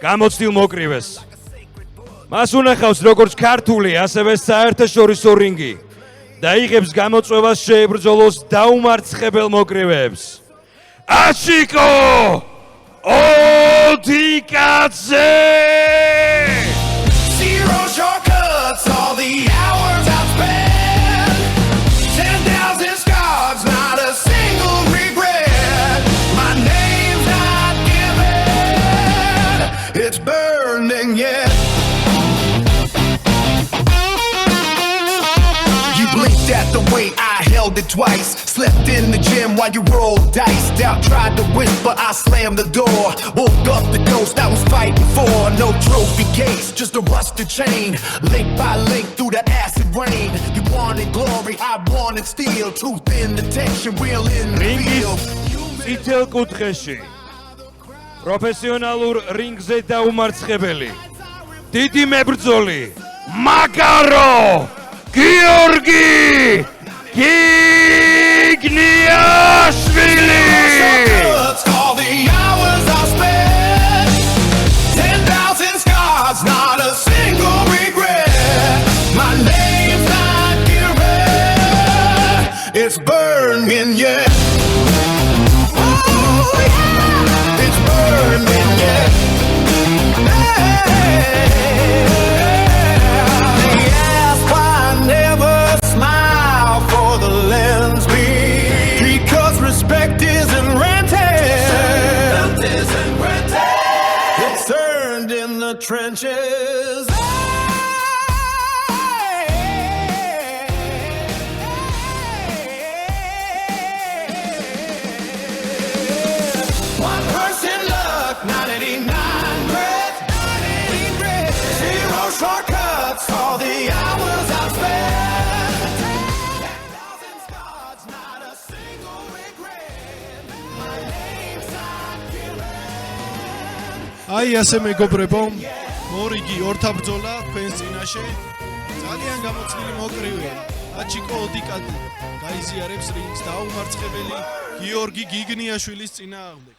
გამოცდილ მოკრივეს. მას უნახავს როგორც ქართული, ასევე საერთაშორისო რინგი და იღებს გამოწვევას შეებრძოლოს დაუმარცხებელ მოკრივეებს. აჩიკო ოდიკაძე! Zero shortcuts, all the hours I've spent. 10,000 scars, not a single regret. My name's not given, it's burning yet. You blinked at the weight, I held it twice. Slept in the gym while you rolled dice. Doubt tried to whisper, I slammed the door. Woke up the ghost I was fighting for. No trophy case, just a rusted chain. Link by link through the acid rain. You wanted glory, I wanted steel. Truth in the tension, real in the field. წითელ კუთხეში პროფესიონალურ რინგზე დაუმარცხებელი დიდი მებრძოლი მაგარო გიორგი გიგნიაშვილი! All the hours I spent, 10,000 scars, not a single regret. My name's not given, it's burning yet. Oh yeah, it's burning yet. They ask why I never smile for the lens beam, because respect isn't rented. It's earned in the trenches. One person luck, 99 breath. Zero shortcuts, all the hours I've spent. 10,000 scars, not a single regret. My name's not given. აი ასე მეგობრებო, მორიგი ორთაბრძოლა თქვენს წინაშე. ძალიან გამოცდილი მოკრივე. აჩიკო ოდიკაძე გაიზიარებს რინგს დაუმარცხებელი გიორგი გიგნიაშვილის წინააღმდეგ.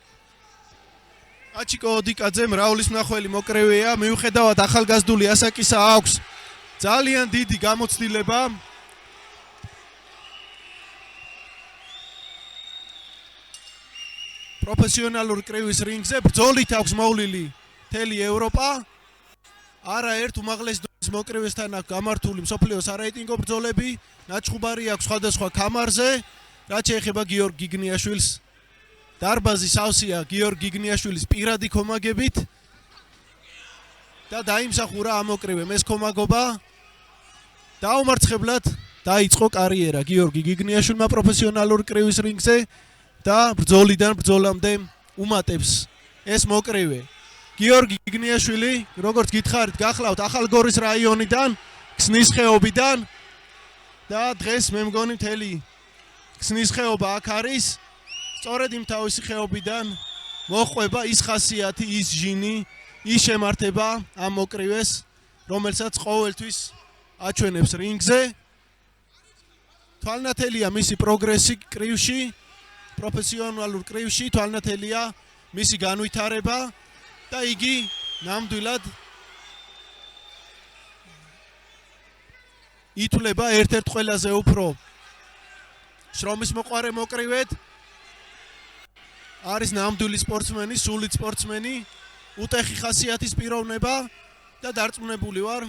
აჩიკო ოდიკაძე მრავლის მნახველი მოკრივეა, მიუხედავად ახალგაზრდული ასაკისა აქვს ძალიან დიდი გამოცდილება. პროფესიონალურ კრივის რინგზე ბრძოლით აქვს მოვლილი მთელი ევროპა. არაერთ უმაღლეს დონის მოკრივესთან აქვს გამართული მსოფლიოს სარეიტინგო ბრძოლები, ნაჩხუბარი აქვს სხვადასხვა ქამარზე. რაც შეეხება გიორგი გიგნიაშვილს, დარბაზი სავსეა გიორგი გიგნიაშვილის პირადი კომაგებით და დაიმსახურა ამ მოკრივემ ეს კომაგობა. დაუმარცხებლად დაიწყო კარიერა გიორგი გიგნიაშვილმა პროფესიონალურ კრივის რინგზე და ბრძოლიდან ბრძოლამდე უმატებს ეს მოკრივე. გიორგი გიგნიაშვილი, როგორც გითხარით, გახლავთ ახალგორის რაიონიდან, ქსნის ხეობიდან და დღეს მე მგონი მთელი ქსნის ხეობა აქ არის. სწორედ იმ თავისი ხეობიდან მოყვება ის ხასიათი, ის ჟინი, ის შემართება ამ მოკრივეს, რომელსაც ყოველთვის აჩვენებს რინგზე. თვალნათელია მისი პროგრესი კრივში, პროფესიონალურ კრივში, თვალნათელია მისი განვითარება და იგი ნამდვილად ითვლება ერთ-ერთ ყველაზე უფრო შრომის მოყვარე მოკრივედ. არის ნამდვილი სპორტსმენი, სულით სპორტსმენი, უტეხი ხასიათის პიროვნება და დარწმუნებული ვარ,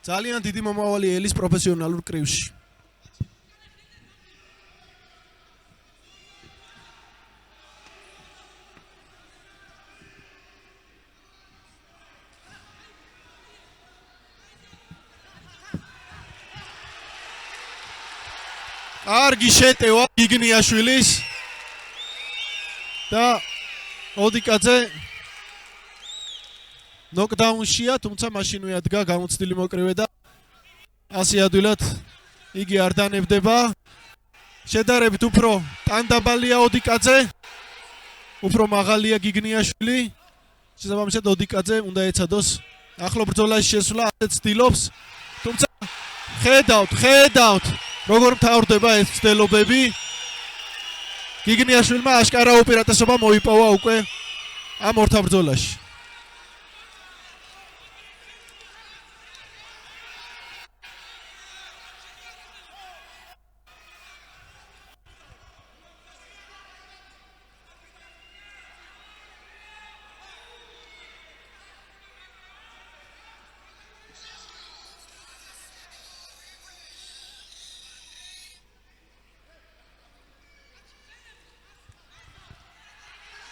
ძალიან დიდი მომავალი ელის პროფესიონალურ კრივში. კარგი შეტევა გიგნიაშვილის და ოდიკაძე ნოკდაუნშია, თუმცა მაშინვე ადგა გამოცდილი მოკრივე და ასე ადვილად იგი არ დანებდება. შედარებით უფრო ტანდაბალია ოდიკაძე, უფრო მაღალია გიგნიაშვილი. შესაბამისად ოდიკაძე უნდა ეცადოს ახლო ბრძოლაში შესვლა, ასეც ცდილობს. თუმცა ხედავთ როგორ მთავრდება ეს ცდილობები. გიგნიაშვილმა აშკარა უპირატესობა მოიპოვა უკვე ამ ორთაბრძოლაში.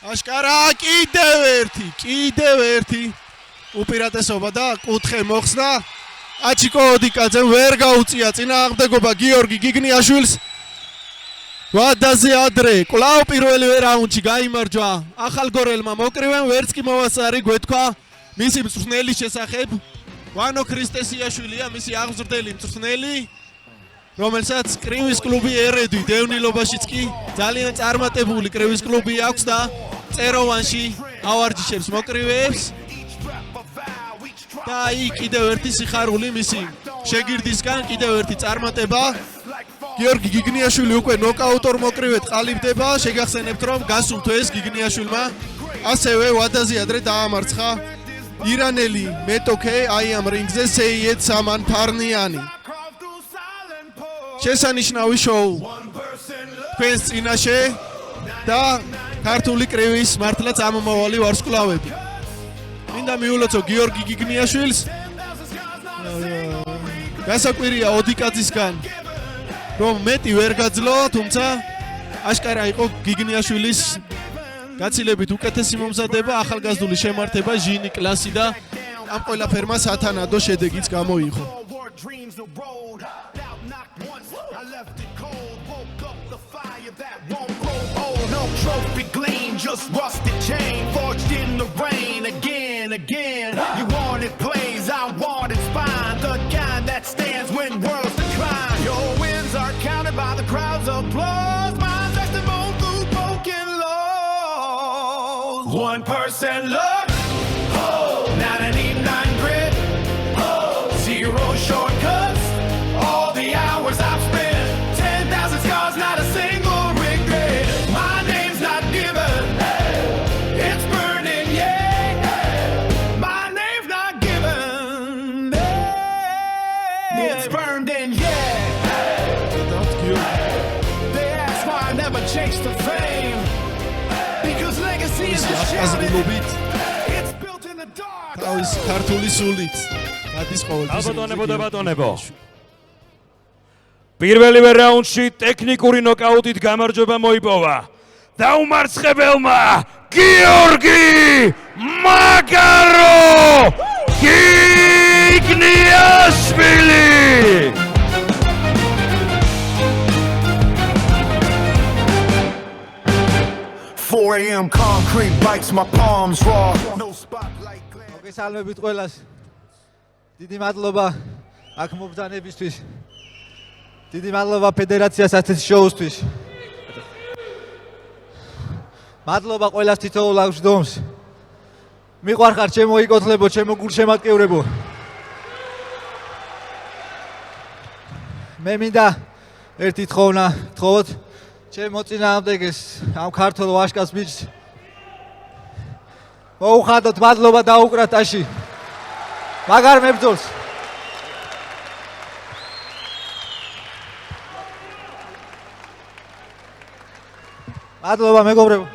აშკარა კიდევ ერთი უპირატესობა და კუთხე მოხსნა აჩიკო ოდიკაძემ ვერ გაუწია წინააღმდეგობა გიორგი გიგნიაშვილს ვადაზე ადრე კვლავ პირველივე რაუნდში გაიმარჯვა ახალგორელმა მოკრივემ ვერც კი მოვასწარი გვეთქვა მისი მწვრთნელის შესახებ ვანო ქრისტესიაშვილია მისი აღმზრდელი მწვრთნელი რომელსაც კრივის კლუბი ერედვი დევნილობაშიც კი ძალიან წარმატებული კრივის კლუბი აქვს და წეროვანში ავარჯიშებს მოკრივეებს და აი კიდევ ერთი სიხარული მისი შეგირდისგან კიდევ ერთი წარმატება გიორგი გიგნიაშვილი უკვე ნოკაუტურ მოკრივედ ყალიბდება შეგახსენებთ რომ გასულ თვეს გიგნიაშვილმა ასევე ვადაზე ადრე დაამარცხა ირანელი მეტოქე აი ამ რინგზე სეიედ სამან ფარნიანი შესანიშნავი შოუ თქვენს წინაშე და ქართული კრივის მართლაც ამომავალი ვარსკვლავები მინდა მიულოცო გიორგი გიგნიაშვილს გასაკვირია ოდიკაძისგან რომ მეტი ვერ გაძლო თუმცა აშკარა იყო გიგნიაშვილის გაცილებით უკეთესი მომზადება ახალგაზრდული შემართება ჟინი კლასი და ამ ყველაფერმა სათანადო შედეგიც გამოიღო Trophy gleam, just rusted chain, forged in the rain again. You want it plays, I want it spine, the kind that stands when worlds decline. Your wins are counted by the crowd's applause, mine's estimable through broken laws. 1% luck, 99 grit, 0 shortcuts, all the hours I've spent, 10,000 scars, not a single regret. My name's not given, it's burning, yeah. My name's not given, it's burned in, yeah. They ask why I never chased the fame, because legacy is a shouting. It's built in the dark. თავის ქართული სულით გადის ყოველთვის ბატონებო პირველივე რაუნდში ტექნიკური ნოკაუტით გამარჯვება მოიპოვა დაუმარცხებელმა გიორგი მაგარო გიგნიაშვილი 4 a.m. concrete bites my palms raw. No spotlight glare. მოგესალმებით ყველას. დიდი მადლობა აქ მობრძანებისთვის. დიდი მადლობა ფედერაციას ასეთი შოუსთვის. მადლობა ყველას თითოეულ აღზრდომს. მიყვარხარ ჩემო იკოთლებო, ჩემო გულშემატკივრებო. მე მინდა ერთი თხოვნა თხოვოთ ჩემო წინააღმდეგეს ამ ქართულ ვაშკას ბიჭს. მოუხადოთ მადლობა დაუკრათ აში. მაგარ მებრძოლს. მადლობა მეგობრებო.